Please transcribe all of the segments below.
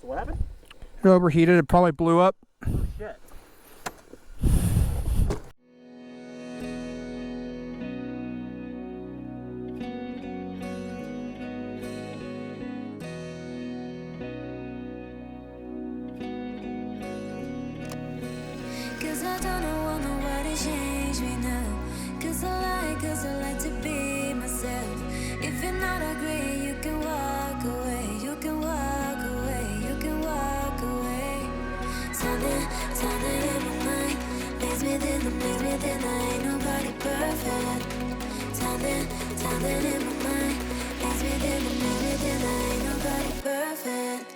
What happened? It overheated, it probably blew up. Oh shit. Cause I don't want nobody to change me now. Cause I like to be myself. If you're not agree, you can walk away. You can walk away, you can walk away. Something in my mind leads me then I ain't nobody perfect. Something in my mind leads me then I ain't nobody perfect.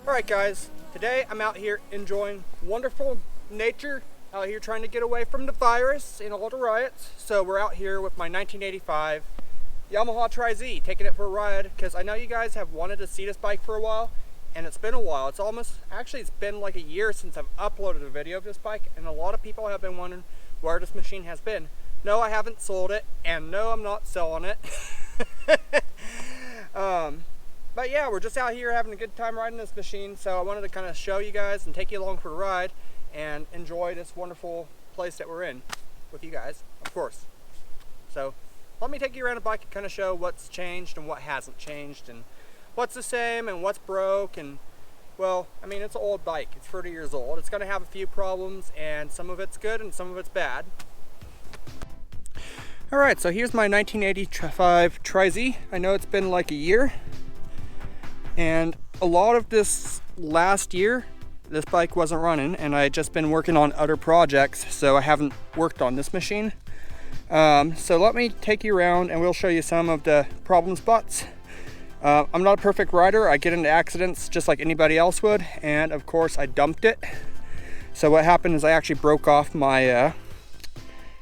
Alright guys, today I'm out here enjoying wonderful nature, out here trying to get away from the virus and all the riots. So we're out here with my 1985 Yamaha Tri-Z, taking it for a ride because I know you guys have wanted to see this bike for a while, and it's been a while. It's been like a year since I've uploaded a video of this bike, and a lot of people have been wondering where this machine has been. No, I haven't sold it, and no, I'm not selling it. But yeah, we're just out here having a good time riding this machine, so I wanted to kind of show you guys and take you along for the ride and enjoy this wonderful place that we're in with you guys, of course. So let me take you around the bike and kind of show what's changed and what hasn't changed and what's the same and what's broke. And well, I mean, it's an old bike, it's 30 years old. It's going to have a few problems, and some of it's good and some of it's bad. Alright, so here's my 1985 Tri-Z. I know it's been like a year. And a lot of this last year, this bike wasn't running, and I had just been working on other projects, so I haven't worked on this machine. So let me take you around and we'll show you some of the problem spots. I'm not a perfect rider. I get into accidents just like anybody else would, and of course I dumped it. So what happened is I actually broke off my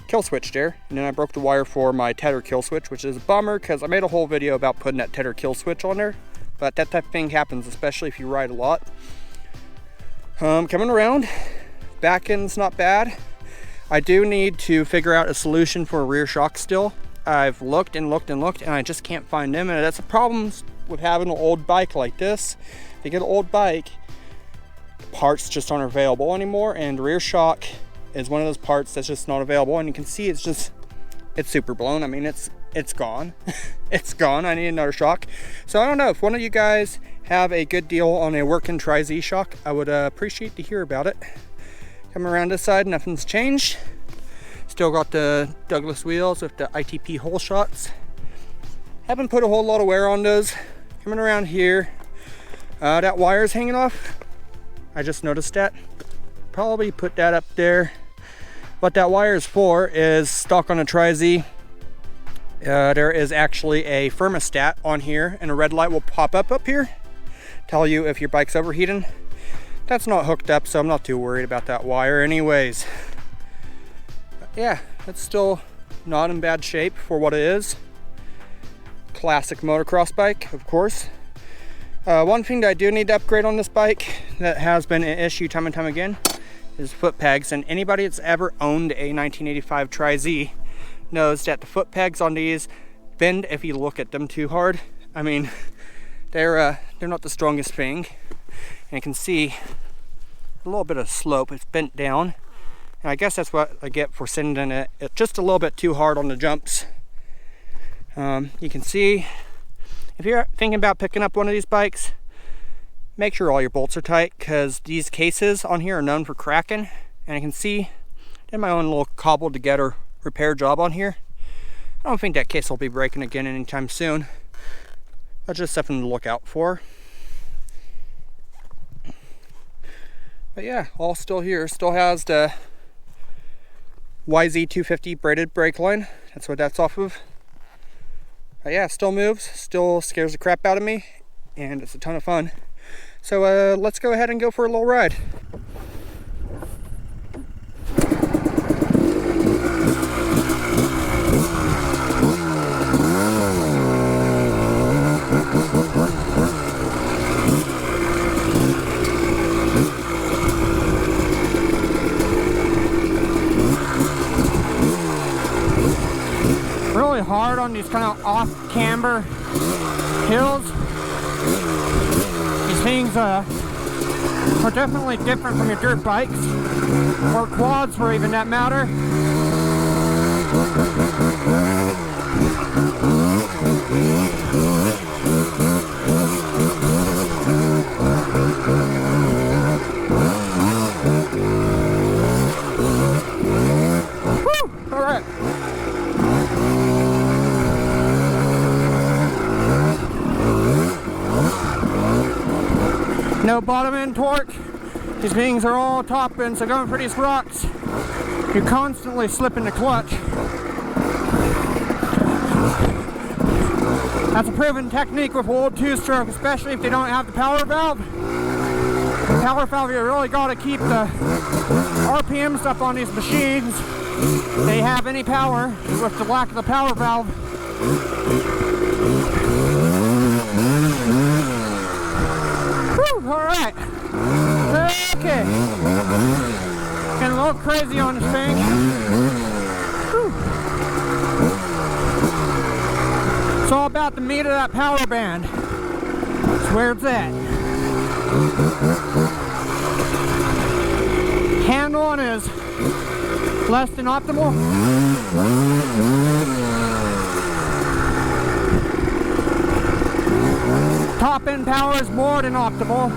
kill switch there, and then I broke the wire for my tether kill switch, which is a bummer because I made a whole video about putting that tether kill switch on there. But that type of thing happens, especially if you ride a lot. Coming around, back end's not bad. I do need to figure out a solution for a rear shock still. I've looked and looked and looked, and I just can't find them. And that's a problem with having an old bike like this. If you get an old bike, parts just aren't available anymore, and rear shock is one of those parts that's just not available. And you can see it's super blown. I mean, it's gone. It's gone. I need another shock. So I don't know if one of you guys have a good deal on a working Tri-Z shock. I would appreciate to hear about it. Coming around this side, nothing's changed. Still got the Douglas wheels with the ITP hole shots. Haven't put a whole lot of wear on those. Coming around here, that wire's hanging off. I just noticed that. Probably put that up there. What that wire is for is stock on a Tri-Z. There is actually a thermostat on here, and a red light will pop up here, tell you if your bike's overheating. That's not hooked up, so I'm not too worried about that wire anyways. But yeah, it's still not in bad shape for what it is. Classic motocross bike, of course. One thing that I do need to upgrade on this bike that has been an issue time and time again is foot pegs. And anybody that's ever owned a 1985 Tri-Z knows that the foot pegs on these bend if you look at them too hard. I mean, they're not the strongest thing. And you can see a little bit of slope. It's bent down. And I guess that's what I get for sending it just a little bit too hard on the jumps. You can see, if you're thinking about picking up one of these bikes, make sure all your bolts are tight, because these cases on here are known for cracking. And I can see, I did my own little cobbled together repair job on here. I don't think that case will be breaking again anytime soon. That's just something to look out for. But yeah, all still here. Still has the YZ250 braided brake line. That's what that's off of. But yeah, still moves, still scares the crap out of me, and it's a ton of fun. So let's go ahead and go for a little ride. Really hard on these kind of off camber hills. These things are definitely different from your dirt bikes or quads for even that matter. Woo! All right. No bottom end torque. These things are all top end, so going for these rocks, you're constantly slipping the clutch. That's a proven technique with old two-stroke, especially if they don't have the power valve. The power valve, you really got to keep the RPMs up on these machines. They have any power with the lack of the power valve. All right. Okay. Getting a little crazy on this thing. Whew. It's all about the meat of that power band. That's where it's at. Handling is less than optimal. Top end power is more than optimal.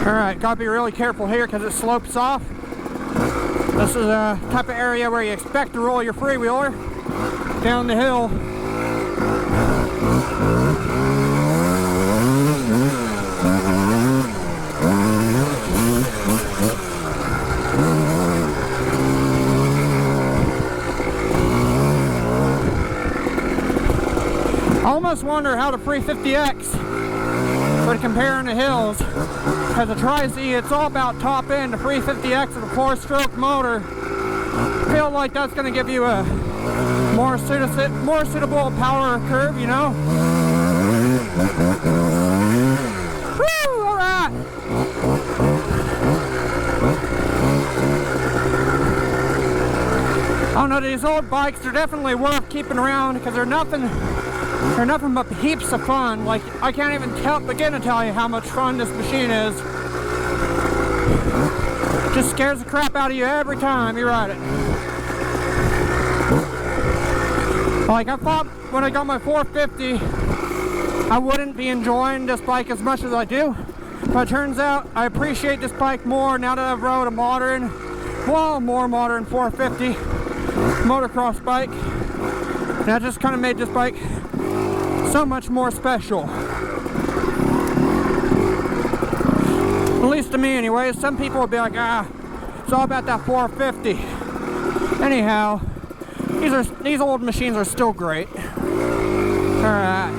Alright, gotta be really careful here because it slopes off. This is a type of area where you expect to roll your freewheeler down the hill. I almost wonder how the 350X would compare in the hills. As a Tri-Z, it's all about top end. The 350X is a 4-stroke motor. I feel like that's going to give you a more suitable power curve, you know? Woo! All right. I don't know, these old bikes, they're definitely worth keeping around because they're nothing but heaps of fun. Like, I can't even begin to tell you how much fun this machine is. Just scares the crap out of you every time you ride it. Like, I thought when I got my 450, I wouldn't be enjoying this bike as much as I do. But it turns out I appreciate this bike more now that I've rode a more modern 450 motocross bike. And that just kind of made this bike so much more special. At least to me anyway. Some people will be like, it's all about that 450. Anyhow, these old machines are still great. Alright.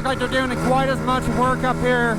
like they're doing quite as much work up here.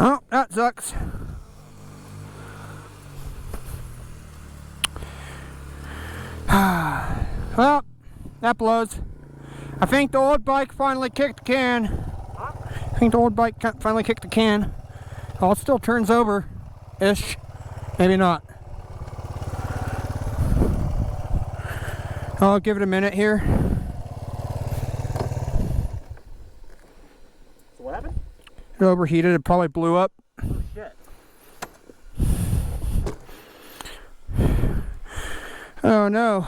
Oh, that sucks. Well, that blows. I think the old bike finally kicked the can. I think the old bike finally kicked the can. Oh, it still turns over-ish. Maybe not. I'll give it a minute here. So what happened? It overheated, it probably blew up. Oh, shit. Oh no.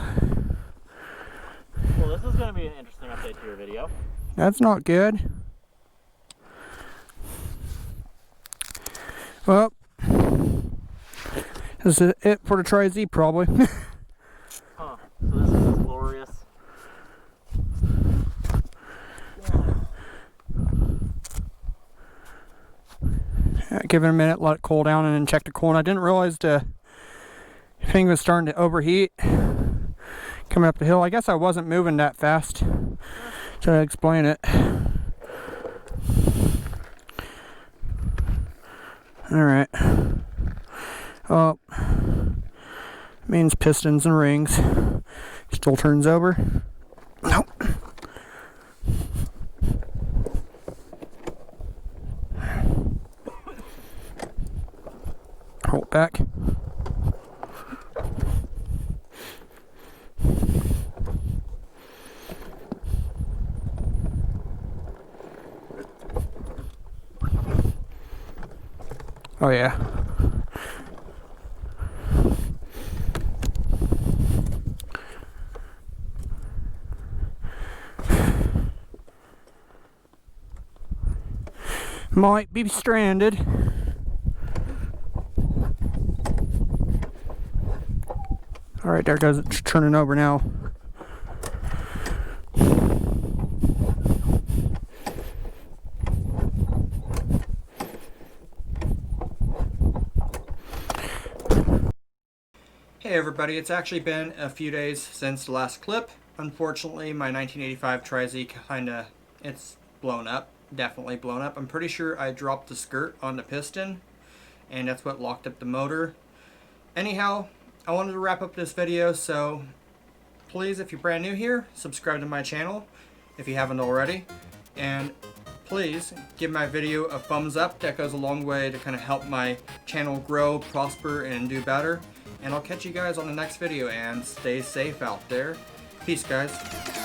Well, this is going to be an interesting update to your video. That's not good. Well, this is it for the Tri-Z probably. Huh. So this is glorious. Give it a minute, let it cool down, and then check the coolant. I didn't realize the thing was starting to overheat coming up the hill. I guess I wasn't moving that fast to explain it. Alright. Oh, means pistons and rings. Still turns over. Nope. Hold back. Oh yeah. Might be stranded. Alright, there goes, it's turning over now. Hey everybody, it's actually been a few days since the last clip. Unfortunately, my 1985 Tri-Z it's blown up. Definitely blown up. I'm pretty sure I dropped the skirt on the piston, and that's what locked up the motor. Anyhow, I wanted to wrap up this video, so please, if you're brand new here, subscribe to my channel if you haven't already. And please give my video a thumbs up. That goes a long way to kind of help my channel grow, prosper, and do better. And I'll catch you guys on the next video, and stay safe out there. Peace, guys.